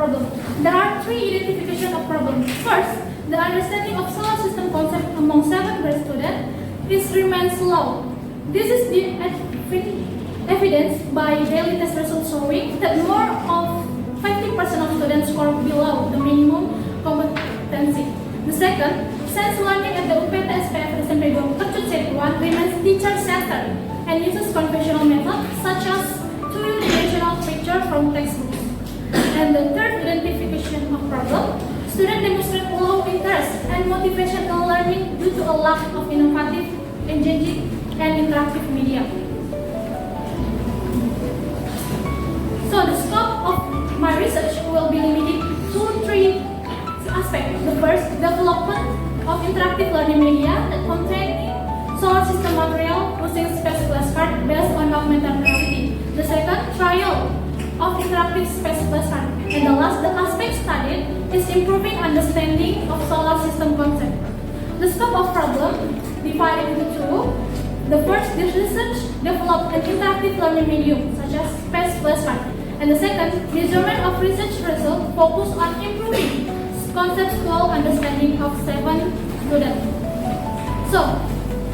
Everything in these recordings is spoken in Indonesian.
problem. There are three identification of problems. First, the understanding of solar system concept among 7th grade students remains low. This is evidenced by daily test results showing that more of 50% of students score below the minimum competency. The second, since learning at the UPT SPF SMP 2 Percut Setuan remains teacher-centered and uses conventional methods such as two-dimensional picture from textbooks. And the third identification of problem, students demonstrate low interest and motivation in learning due to a lack of innovative, engaging, and interactive media. So the scope of my research will be limited to three aspects. The first, development of interactive learning media that contain solar system material using space flashcard based on augmented reality. The second, trial of interactive space flashcard. And the last, the aspect studied is improving understanding of solar system concept. The scope of problem divided into two. The first, the research developed an interactive learning medium such as space flashcard. And the second, measurement of research results focus on improving conceptual understanding of 7 students. So,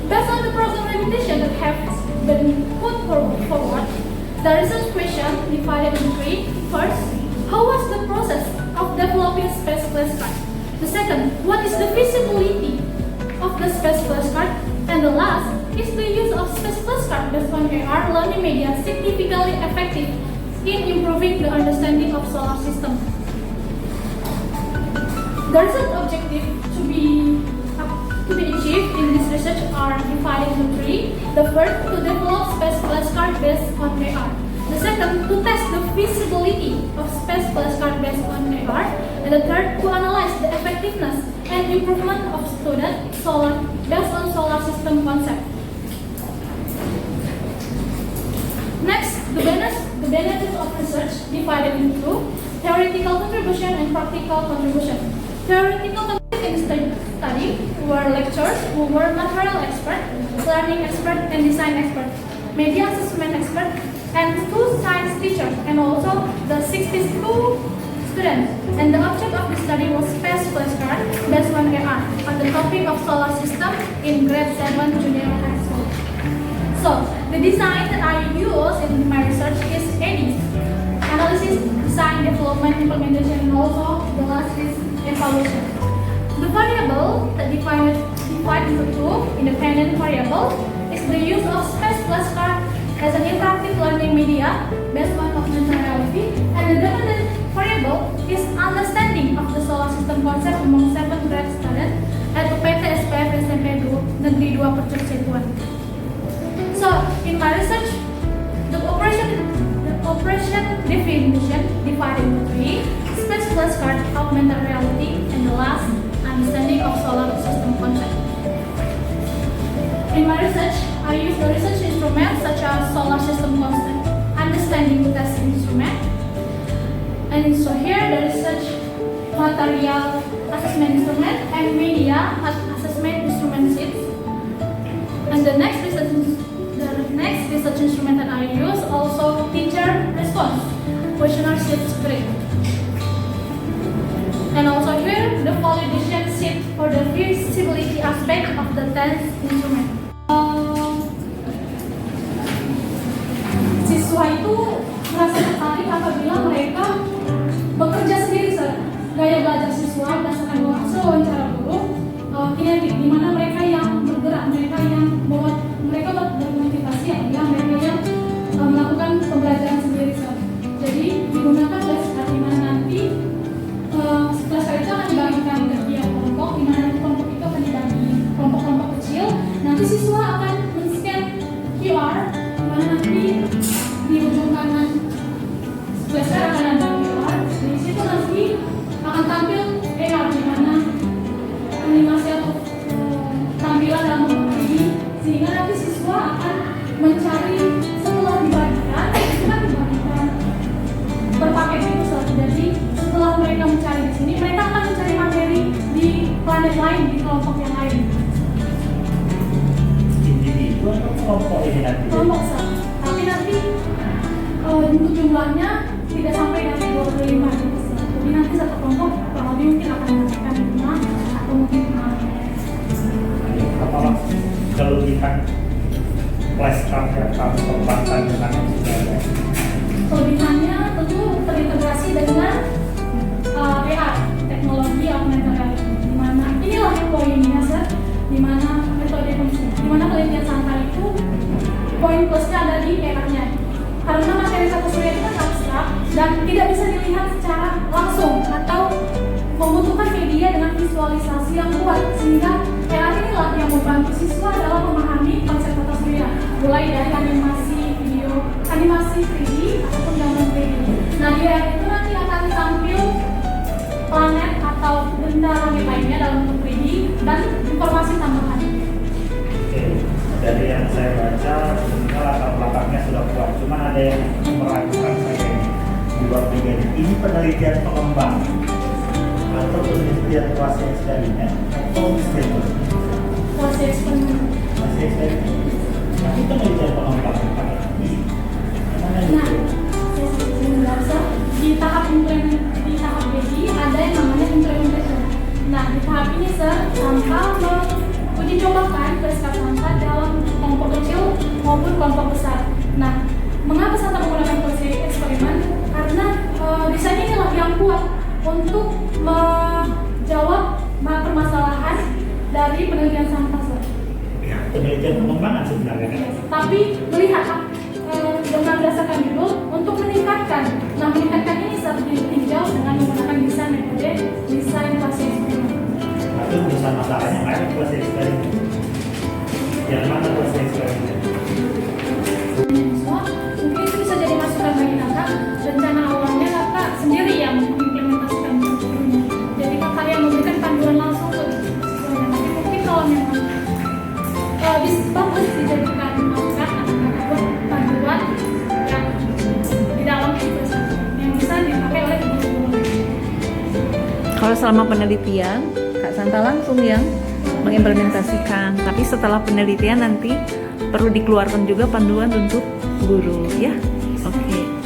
based on the problem limitation that have been put forward, the research question divided into three. First, how was the process of developing space flashcard? The second, what is the feasibility of the space flashcard? And the last, is the use of space flashcard based on AR learning media significantly effective in improving the understanding of solar system? The research objective to be achieved in this research are divided into three. The first, to develop space flashcard based on AR. The second, to test the feasibility of space flashcard based on AR. And the third, to analyze the effectiveness and improvement of student based on solar system concept. Next, the benefits of research divided into theoretical contribution and practical contribution. Theoretical contribution in study were lectures who were material expert, learning expert, and design expert, media assessment expert, and 2 science teachers, and also the 62 students. And the object of the study was space flashcard based on AR on the topic of solar system in grade 7 junior high school. So, the design that I use in my research is AD, analysis, design, development, implementation, and also the last is evaluation. The variable that divide into two independent variables is the use of space flashcard as an interactive learning media based on augmented reality, and the dependent variable is understanding of the solar system concept among 7th grade students at UPT SPF SMP Negeri 2 Percut Setuan. So, in my research, the operation definition divided into three: space flashcard, augmented reality, and the last, understanding of solar system concept. In my research, I use the research instruments such as solar system concept, understanding test instrument, and so here the research material assessment instrument and media assessment instrument sheets. And the next research instrument that I use also teacher response questionnaire sheet script. And also here the validation sheet for the feasibility aspect of the test instrument. Siswa itu merasa tertarik apabila mereka bekerja sendiri, gaya belajar siswa berdasarkan hasil wawancara guru, kinetik, di mana mereka yang bergerak, mereka yang mereka bermotivasi apabila mereka yang melakukan pembelajaran sendiri. Jadi digunakan flashcard di mana nanti flashcard itu akan dibagikan ke tiap kelompok, di mana kelompok itu akan dibagi kelompok-kelompok kecil. Nanti siswa akan men-scan QR, di mana nanti di ujung kanan flashcard akan ada QR. Di situ nanti akan tampil AR, di mana animasi atau tampilan dalam bentuk ini, sehingga nanti siswa akan mencari setelah dibagikan, itu kan dibagikan berpaket itu. Jadi setelah mereka mencari di sini, mereka akan mencari materi di planet lain, di kelompok yang lain. Individu atau kelompok ini nanti? Kelompok tapi nanti untuk jumlahnya tidak sampai dari 25. Jadi kamu kembangkan dengan yang sudah ada? Kelebihannya tentu terintegrasi dengan AR, teknologi augmented reality. Di mana inilah poinnya, Sir, di mana metode di mana penelitian sangkar itu poin plusnya ada di AR-nya. Karena materi satu surya itu kan abstrak dan tidak bisa dilihat secara langsung atau membutuhkan media dengan visualisasi yang kuat, sehingga AR inilah yang membantu siswa dalam memahami konsep tata surya, mulai dari animasi video, animasi 3D ataupun gambar 3D. Nah, di AR itu nanti akan tampil planet atau benda langit lainnya dalam bentuk 3D dan informasi tambahan. Oke, dari yang saya baca sebenarnya latar belakangnya sudah kuat, cuma ada yang meragukan saya ini di bab 3 ini. Ini penelitian pengembang atau penelitian kuasa eksperimen atau eksperimen? Kuasa eksperimen. Masih eksperimen. Tapi penelitian pengembang mana ini? Mana Nah, itu? saya merasa di tahap di tahap BD ada yang namanya implementation. Nah, di tahap ini tanpa menguji cobakan berdasarkan Santa dalam kelompok kecil maupun kelompok besar. Nah, mengapa Santa menggunakan kuasa eksperimen? Karena desain inilah yang kuat untuk menjawab permasalahan dari penelitian Santa. Ya, penelitian pengembangan sebenarnya kan? Tapi melihat dengan berdasarkan judul untuk meningkatkan. Nah, meningkatkan ini saat ditinjau dengan menggunakan desain metode desain kuasa eksperimen. Nah, itu urusan masalahnya kan kuasa eksperimen. Yang mana kuasa eksperimen? Siswa, mungkin itu bisa jadi masukan bagi kakak. Rencana awalnya kakak sendiri yang mengimplementasikan ini. Jadi kakak yang memberikan panduan langsung ke siswanya. Tapi mungkin kalau memang bagus dijadikan masukan atau kakak buat panduan yang di dalam itu yang bisa dipakai oleh guru-guru. Kalau selama penelitian, Kak Santa langsung yang mengimplementasikan. Tapi setelah penelitian nanti perlu dikeluarkan juga panduan untuk guru, ya. Oke.